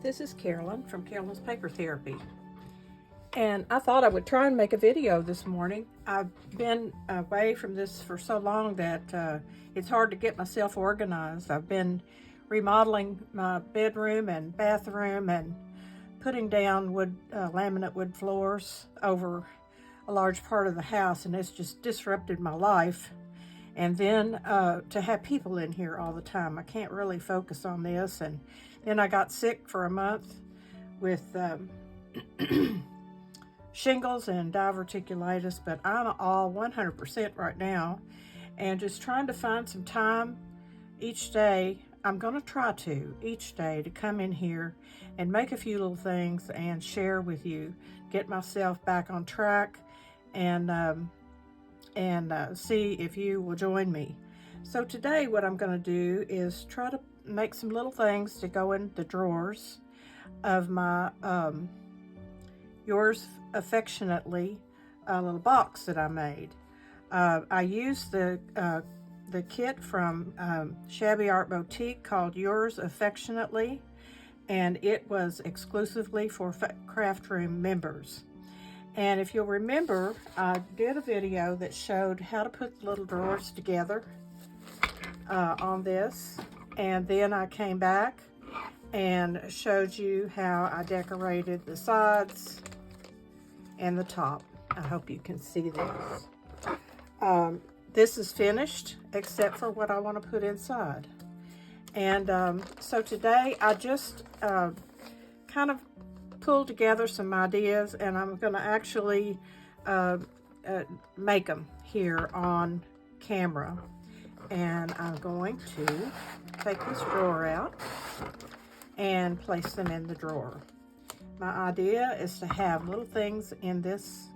This is Carolyn from Carolyn's Paper Therapy. And I thought I would try and make a video this morning. I've been away from this for so long that it's hard to get myself organized. I've been remodeling my bedroom and bathroom and putting down laminate wood floors over a large part of the house, and it's just disrupted my life. And then to have people in here all the time, I can't really focus on this. And then I got sick for a month with shingles and diverticulitis, but I'm all 100% right now, and just trying to find some time each day. I'm going to try to each day to come in here and make a few little things and share with you, get myself back on track, and see if you will join me. So today what I'm going to do is try to make some little things to go in the drawers of my Yours Affectionately little box that I made. I used the kit from Shabby Art Boutique called Yours Affectionately, and it was exclusively for craft room members. And if you'll remember, I did a video that showed how to put the little drawers together on this, and then I came back and showed you how I decorated the sides and the top. I hope you can see this. This is finished except for what I want to put inside. And so today I just kind of pulled together some ideas, and I'm going to actually make them here on camera. And I'm going to take this drawer out and place them in the drawer. My idea is to have little things in this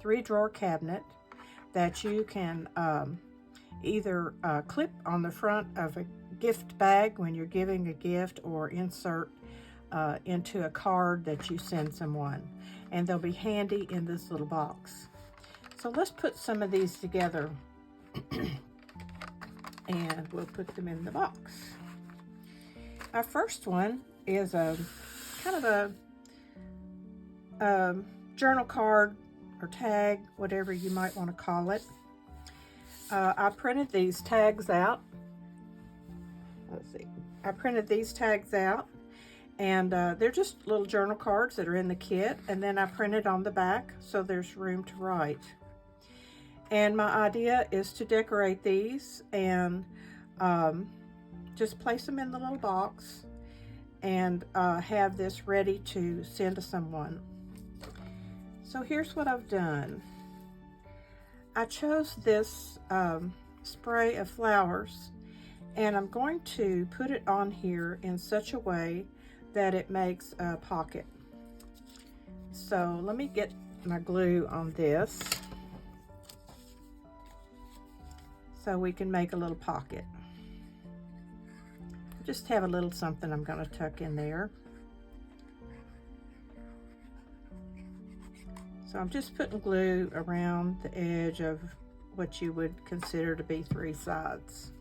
3-drawer cabinet that you can either clip on the front of a gift bag when you're giving a gift, or insert into a card that you send someone, and they'll be handy in this little box. So let's put some of these together and we'll put them in the box. Our first one is a kind of a journal card or tag, whatever you might want to call it. I printed these tags out. Let's see. I printed these tags out, and they're just little journal cards that are in the kit, and then I printed on the back so there's room to write. And my idea is to decorate these and just place them in the little box and have this ready to send to someone. So here's what I've done. I chose this spray of flowers, and I'm going to put it on here in such a way that it makes a pocket. So let me get my glue on this so we can make a little pocket. Just have a little something I'm going to tuck in there. So I'm just putting glue around the edge of what you would consider to be 3 sides.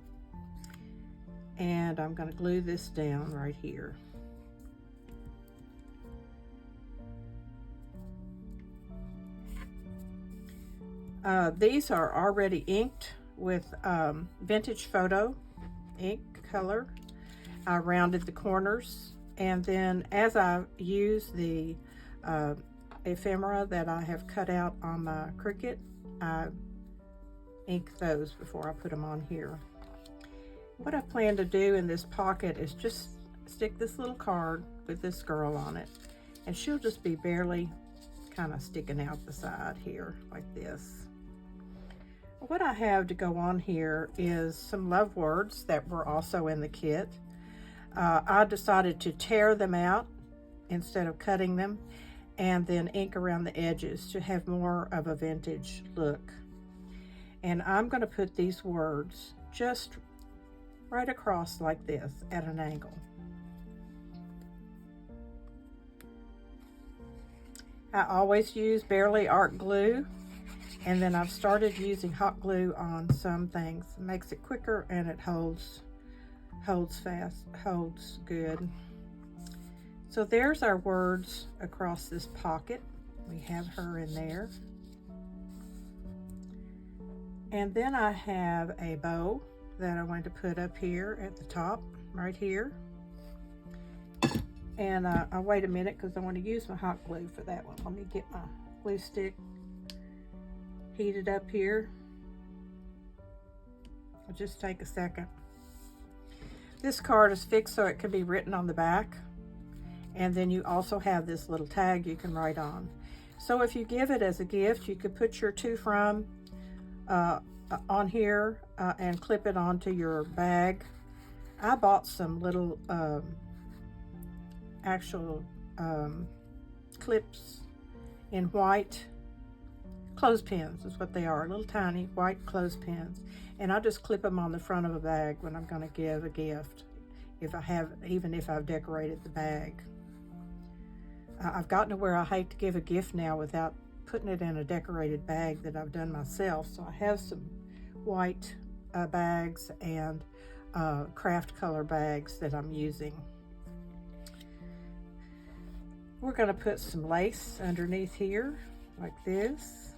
And I'm going to glue this down right here. These are already inked with vintage photo ink color. I rounded the corners, and then as I use the ephemera that I have cut out on my Cricut, I ink those before I put them on here. What I plan to do in this pocket is just stick this little card with this girl on it, and she'll just be barely kind of sticking out the side here like this. What I have to go on here is some love words that were also in the kit. I decided to tear them out instead of cutting them, and then ink around the edges to have more of a vintage look. And I'm going to put these words just right across like this at an angle. I always use Barely Art glue, and then I've started using hot glue on some things. It makes it quicker, and it holds fast, holds good. So there's our words across this pocket. We have her in there. And then I have a bow that I want to put up here at the top, right here. And I'll wait a minute because I want to use my hot glue for that one. Let me get my glue stick heated up here. I'll just take a second. This card is fixed so it can be written on the back. And then you also have this little tag you can write on. So if you give it as a gift, you could put your to from on here and clip it onto your bag. I bought some little actual clips in white. Clothespins is what they are, little tiny white clothespins. And I just clip them on the front of a bag when I'm going to give a gift, even if I've decorated the bag. I've gotten to where I hate to give a gift now without putting it in a decorated bag that I've done myself. So I have some white bags and craft color bags that I'm using. We're going to put some lace underneath here like this,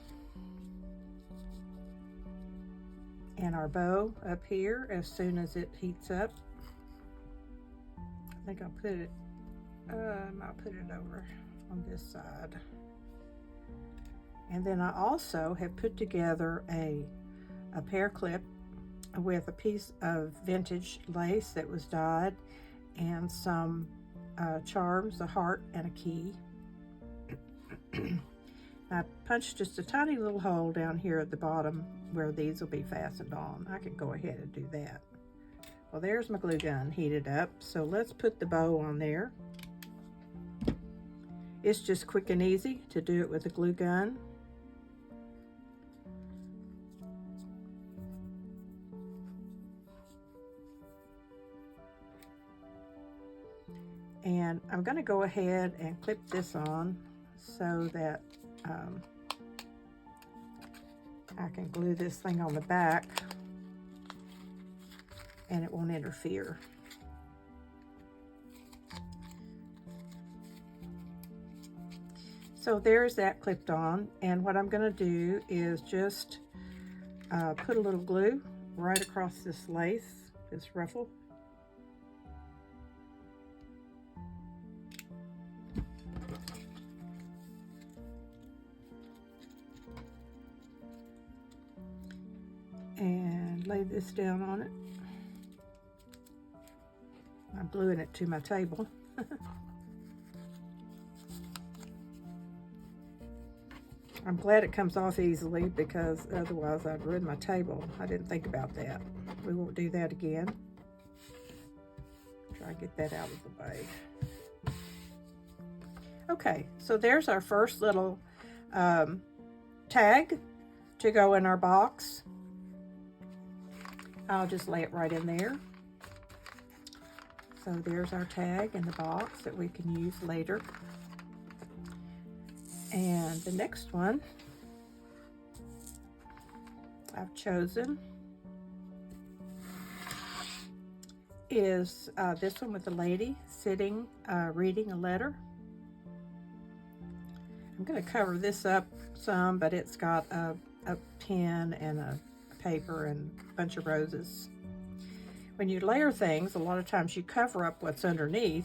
and our bow up here as soon as it heats up. I think I'll put it over on this side. And then I also have put together a pear clip with a piece of vintage lace that was dyed and some charms, a heart and a key. I punched just a tiny little hole down here at the bottom where these will be fastened on. I can go ahead and do that. Well, there's my glue gun heated up. So let's put the bow on there. It's just quick and easy to do it with a glue gun. And I'm going to go ahead and clip this on so that I can glue this thing on the back and it won't interfere. So there's that clipped on, and what I'm going to do is just put a little glue right across this lace, this ruffle. And lay this down on it. I'm gluing it to my table. I'm glad it comes off easily because otherwise I'd ruin my table. I didn't think about that. We won't do that again. Try to get that out of the way. Okay, so there's our first little tag to go in our box. I'll just lay it right in there. So there's our tag in the box that we can use later. And the next one I've chosen is this one with the lady sitting, reading a letter. I'm going to cover this up some, but it's got a pen and a paper and a bunch of roses. When you layer things, a lot of times you cover up what's underneath,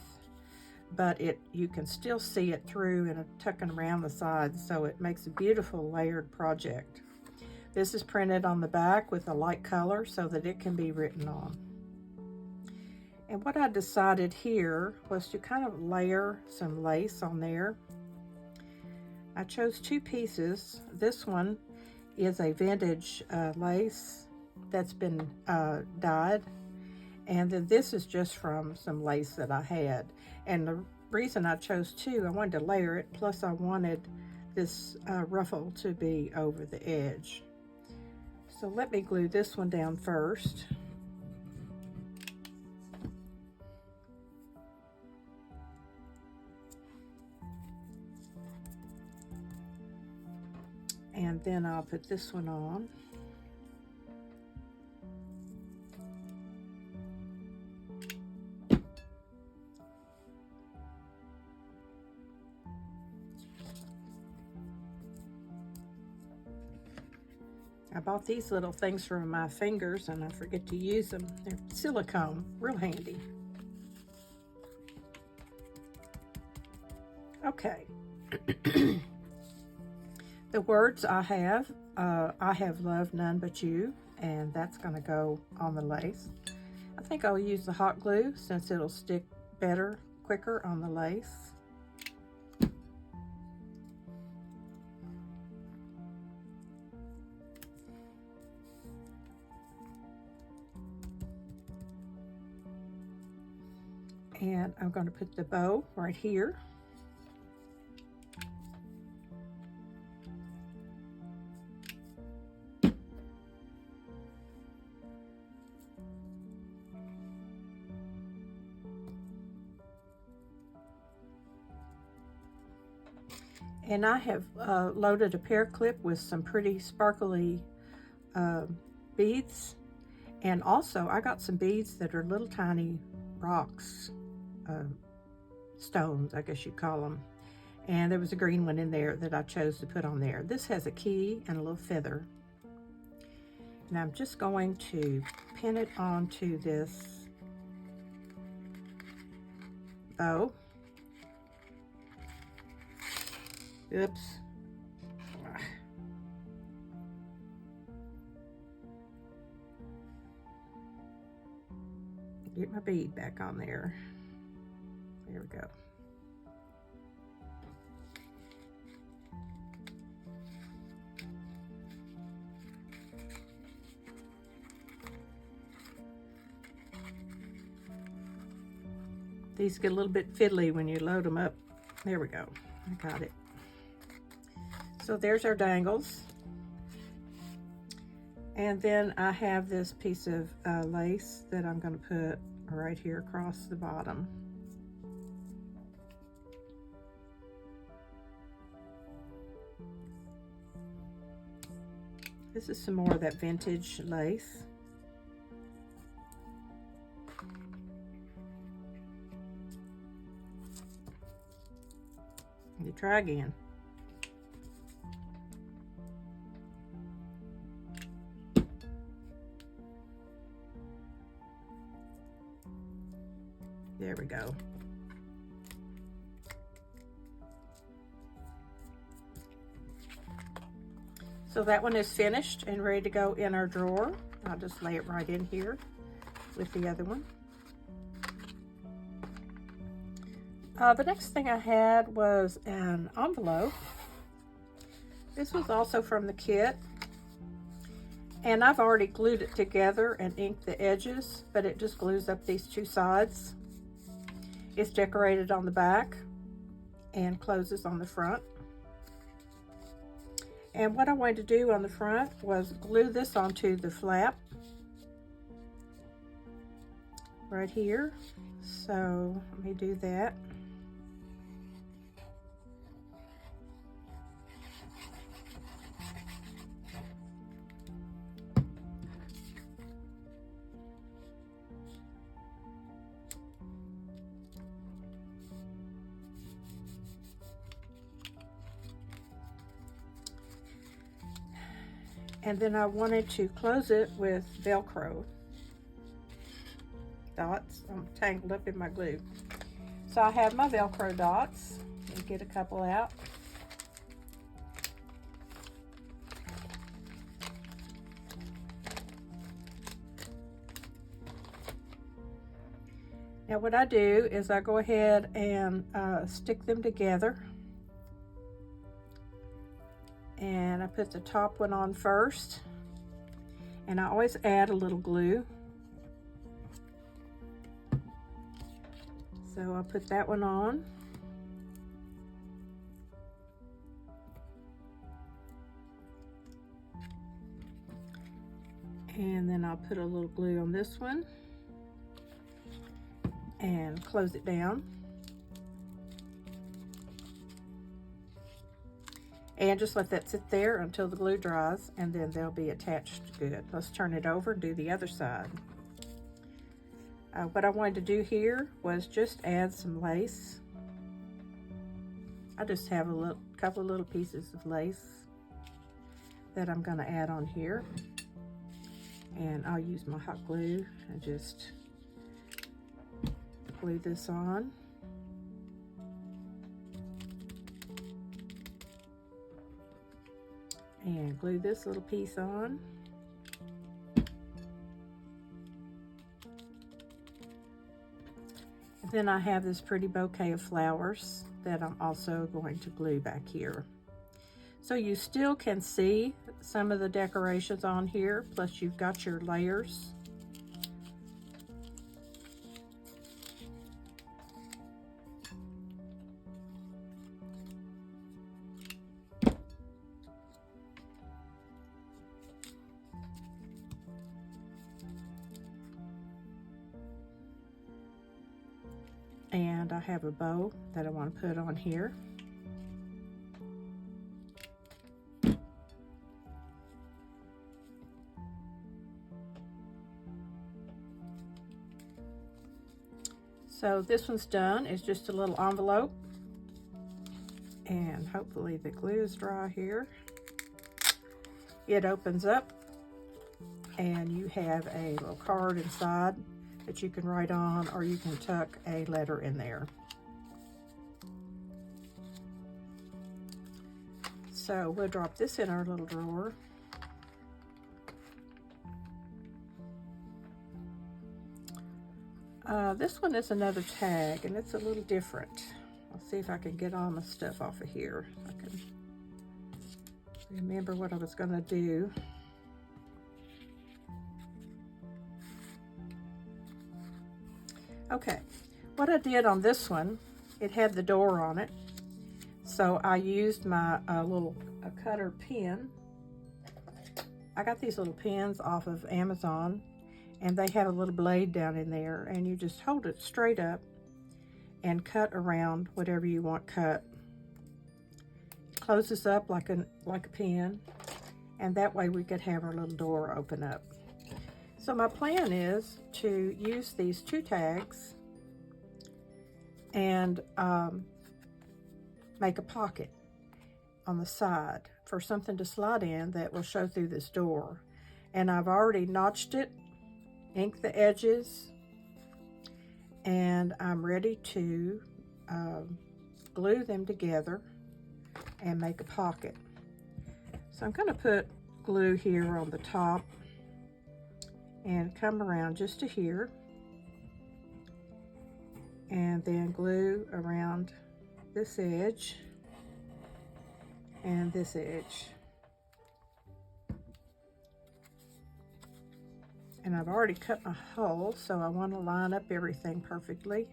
but you can still see it through and tucking around the sides, so it makes a beautiful layered project. This is printed on the back with a light color so that it can be written on. And what I decided here was to kind of layer some lace on there. I chose two pieces. This one is a vintage lace that's been dyed, and then this is just from some lace that I had. And the reason I chose two, I wanted to layer it, plus I wanted this ruffle to be over the edge. So let me glue this one down first. And then I'll put this one on. I bought these little things for my fingers and I forget to use them. They're silicone, real handy. Okay. The words I have loved none but you, and that's going to go on the lace. I think I'll use the hot glue since it'll stick better, quicker on the lace. And I'm going to put the bow right here. And I have loaded a pear clip with some pretty sparkly beads. And also I got some beads that are little tiny rocks, stones, I guess you'd call them. And there was a green one in there that I chose to put on there. This has a key and a little feather. And I'm just going to pin it onto this bow. Oops. Get my bead back on there. There we go. These get a little bit fiddly when you load them up. There we go. I got it. So there's our dangles. And then I have this piece of lace that I'm going to put right here across the bottom. This is some more of that vintage lace. You try again. There we go. So that one is finished and ready to go in our drawer. I'll just lay it right in here with the other one. The next thing I had was an envelope. This was also from the kit. And I've already glued it together and inked the edges, but it just glues up these two sides. It's decorated on the back and closes on the front. And what I wanted to do on the front was glue this onto the flap right here. So let me do that. And then I wanted to close it with Velcro dots. I'm tangled up in my glue. So I have my Velcro dots. Let me get a couple out. Now what I do is I go ahead and stick them together. And I put the top one on first, and I always add a little glue. So I'll put that one on. And then I'll put a little glue on this one and close it down. And just let that sit there until the glue dries, and then they'll be attached good. Let's turn it over and do the other side. What I wanted to do here was just add some lace. I just have a couple of little pieces of lace that I'm going to add on here. And I'll use my hot glue and just glue this on. And glue this little piece on. And then I have this pretty bouquet of flowers that I'm also going to glue back here. So you still can see some of the decorations on here, plus you've got your layers. And I have a bow that I want to put on here. So this one's done. It's just a little envelope. And hopefully the glue is dry here. It opens up and you have a little card inside that you can write on, or you can tuck a letter in there. So we'll drop this in our little drawer. This one is another tag, and it's a little different. I'll see if I can get all my stuff off of here. I can remember what I was going to do. Okay, what I did on this one, it had the door on it, so I used my little cutter pen. I got these little pens off of Amazon, and they have a little blade down in there, and you just hold it straight up and cut around whatever you want cut. It closes up like a pen, and that way we could have our little door open up. So my plan is to use these two tags and make a pocket on the side for something to slide in that will show through this door. And I've already notched it, inked the edges, and I'm ready to glue them together and make a pocket. So I'm going to put glue here on the top and come around just to here, and then glue around this edge and this edge. And I've already cut my hole, so I want to line up everything perfectly.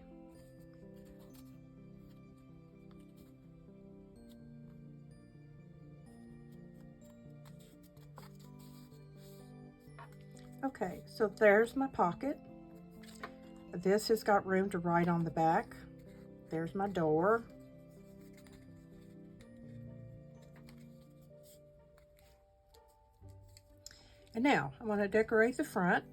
Okay, so there's my pocket. This has got room to write on the back. There's my door. And now I want to decorate the front.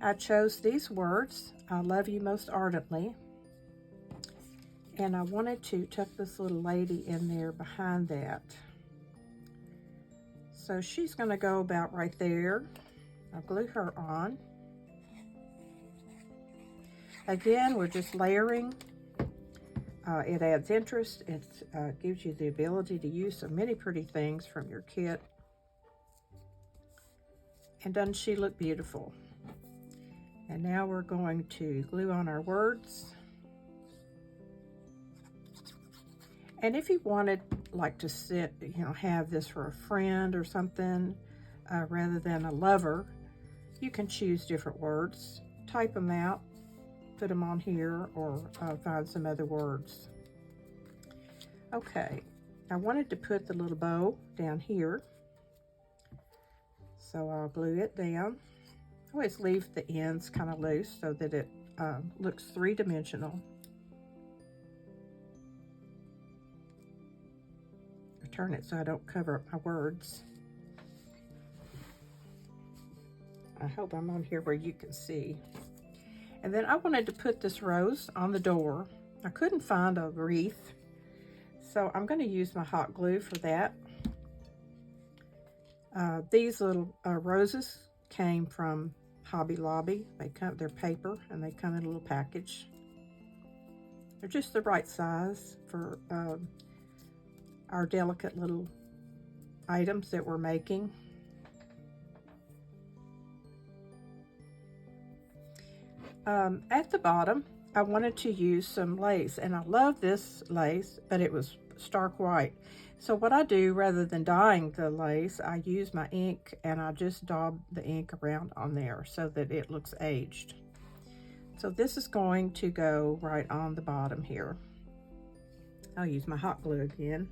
I chose these words, "I love you most ardently." And I wanted to tuck this little lady in there behind that. So she's going to go about right there. I'll glue her on. Again, we're just layering. It adds interest. It gives you the ability to use so many pretty things from your kit. And doesn't she look beautiful? And now we're going to glue on our words. And if you wanted like to sit, have this for a friend or something, rather than a lover, you can choose different words, type them out, put them on here, or find some other words. Okay, I wanted to put the little bow down here, so I'll glue it down. Always leave the ends kind of loose so that it looks three-dimensional. I turn it so I don't cover up my words. I hope I'm on here where you can see. And then I wanted to put this rose on the door. I couldn't find a wreath, so I'm going to use my hot glue for that. These little roses came from Hobby Lobby. They're paper and they come in a little package. They're just the right size for our delicate little items that we're making. At the bottom, I wanted to use some lace, and I love this lace, but it was stark white. So what I do, rather than dyeing the lace, I use my ink and I just daub the ink around on there so that it looks aged. So this is going to go right on the bottom here. I'll use my hot glue again.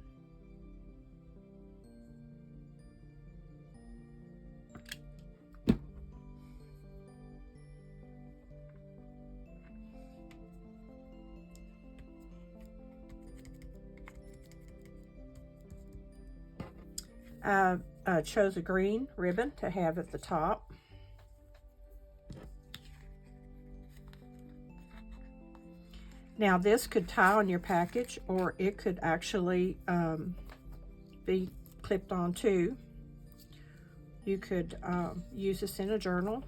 I chose a green ribbon to have at the top. Now this could tie on your package, or it could actually be clipped on too. You could use this in a journal.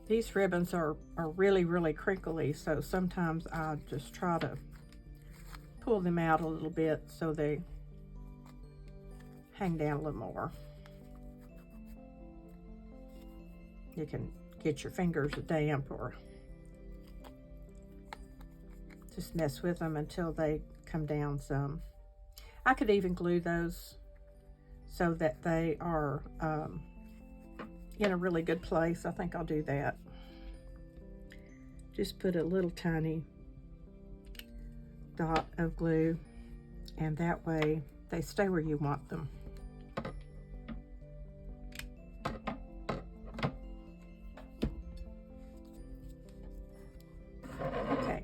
These ribbons are really, really crinkly, so sometimes I just try to pull them out a little bit so they hang down a little more. You can get your fingers damp or just mess with them until they come down some. I could even glue those so that they are in a really good place. I think I'll do that. Just put a little tiny dot of glue, and that way they stay where you want them. Okay,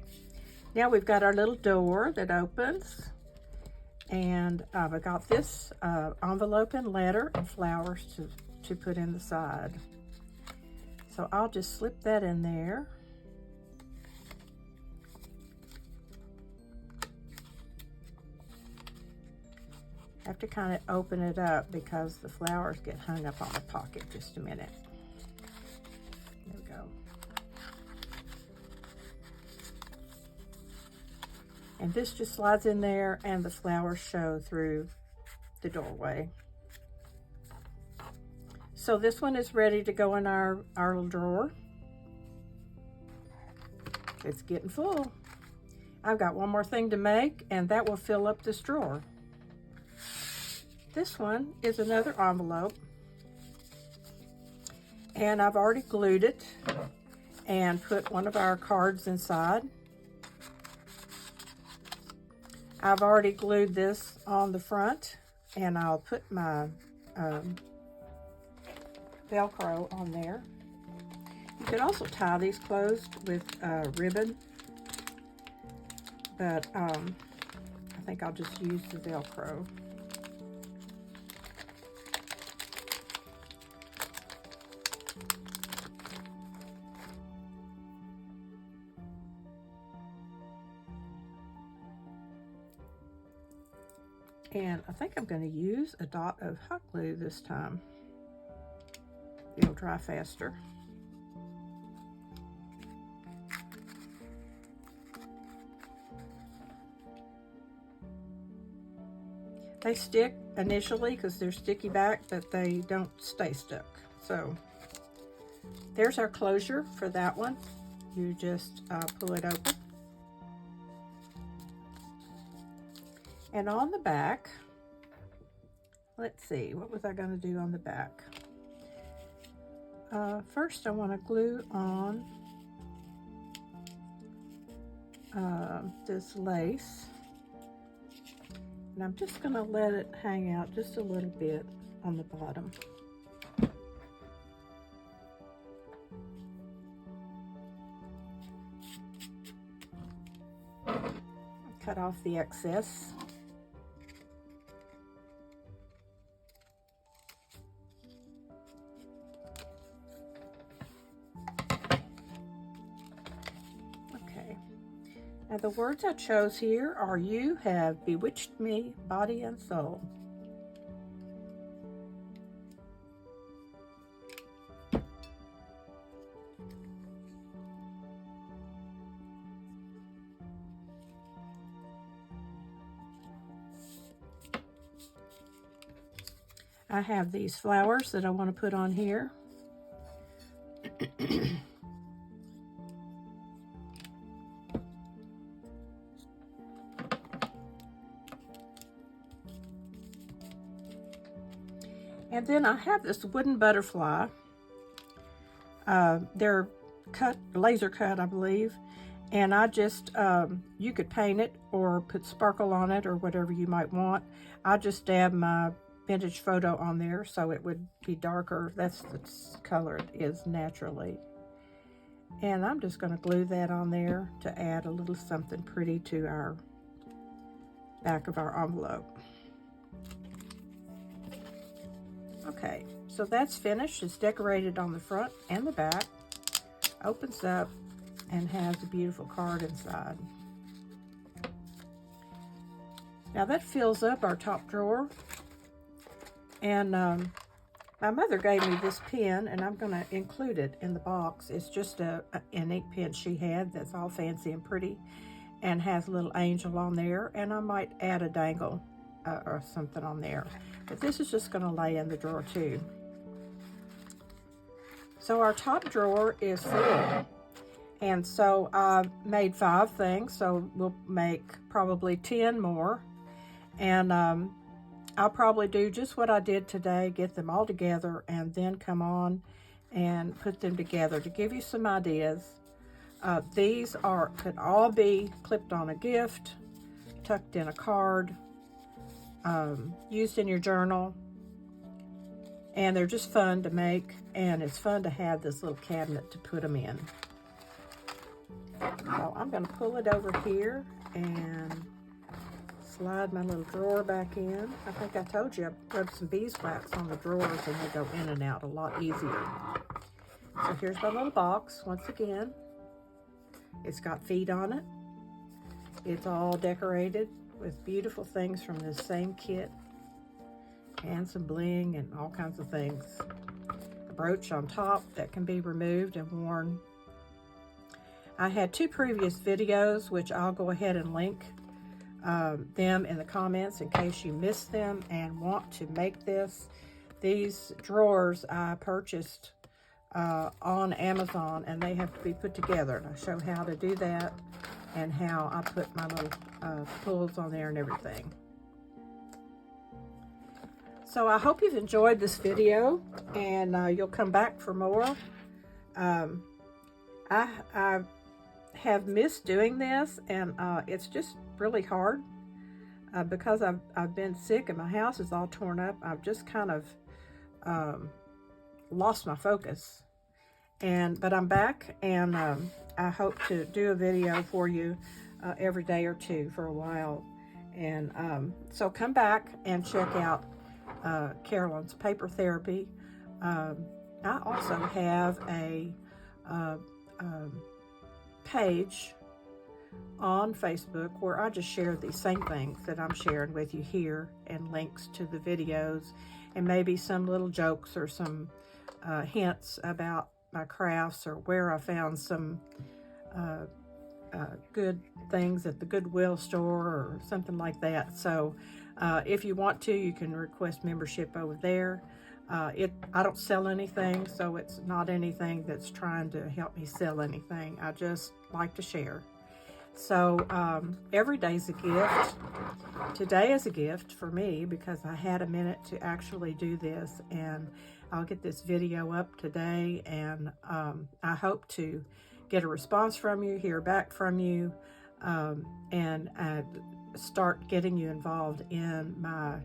now we've got our little door that opens, and I've got this envelope and letter and flowers to put in the side. So I'll just slip that in there. I have to kind of open it up because the flowers get hung up on the pocket. Just a minute. There we go. And this just slides in there, and the flowers show through the doorway. So this one is ready to go in our little drawer. It's getting full. I've got one more thing to make, and that will fill up this drawer. This one is another envelope, and I've already glued it and put one of our cards inside. I've already glued this on the front, and I'll put my Velcro on there. You could also tie these closed with ribbon, but I think I'll just use the Velcro. And I think I'm going to use a dot of hot glue this time. It'll dry faster. They stick initially because they're sticky back, but they don't stay stuck. So there's our closure for that one. You just pull it open. And on the back, let's see, what was I going to do on the back? First, I want to glue on this lace. And I'm just going to let it hang out just a little bit on the bottom. cut off the excess. Okay, now the words I chose here are "You have bewitched me, body and soul." I have these flowers that I want to put on here. And then I have this wooden butterfly. They're cut, laser cut, I believe. And I just, you could paint it or put sparkle on it or whatever you might want. I just dab my vintage photo on there so it would be darker. That's the color it is naturally. And I'm just going to glue that on there to add a little something pretty to our back of our envelope. Okay, so that's finished. It's decorated on the front and the back. Opens up and has a beautiful card inside. Now that fills up our top drawer. And my mother gave me this pen, and I'm going to include it in the box. It's just an ink pen she had that's all fancy and pretty and has a little angel on there. And I might add a dangle or something on there. But this is just going to lay in the drawer too. So our top drawer is full. And so I made 5 things, so we'll make probably 10 more. And I'll probably do just what I did today, get them all together, and then come on and put them together to give you some ideas. These could all be clipped on a gift, tucked in a card, used in your journal, and they're just fun to make, and it's fun to have this little cabinet to put them in. So I'm going to pull it over here and slide my little drawer back in. I think I told you I rubbed some beeswax on the drawers and they go in and out a lot easier. So here's my little box once again. It's got feet on it. It's all decorated with beautiful things from this same kit and some bling and all kinds of things. A brooch on top that can be removed and worn. I had 2 previous videos, which I'll go ahead and link them in the comments in case you missed them and want to make this. These drawers I purchased on Amazon, and they have to be put together. And I show how to do that and how I put my little pulls on there and everything. So I hope you've enjoyed this video, and you'll come back for more. I have missed doing this, and it's just really hard because I've been sick and my house is all torn up. I've just kind of lost my focus, but I'm back, and I hope to do a video for you every day or 2 for a while. And so come back and check out Carolyn's Paper Therapy. I also have a page on Facebook where I just share these same things that I'm sharing with you here, and links to the videos, and maybe some little jokes or some hints about my crafts, or where I found some good things at the Goodwill store or something like that. So if you want to, you can request membership over there. I don't sell anything, so it's not anything that's trying to help me sell anything. I just like to share. So every day's a gift. Today is a gift for me because I had a minute to actually do this, and I'll get this video up today, and I hope to get a response from you, hear back from you, and start getting you involved in my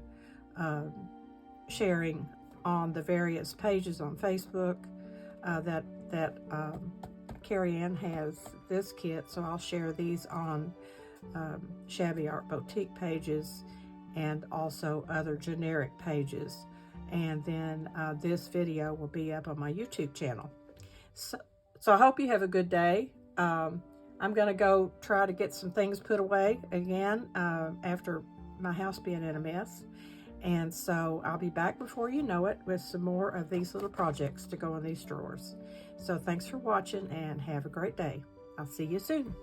sharing on the various pages on Facebook that Carrie Ann has this kit, so I'll share these on Shabby Art Boutique pages and also other generic pages. And then this video will be up on my YouTube channel. So I hope you have a good day. I'm going to go try to get some things put away again after my house being in a mess. And so I'll be back before you know it with some more of these little projects to go in these drawers. So thanks for watching and have a great day. I'll see you soon.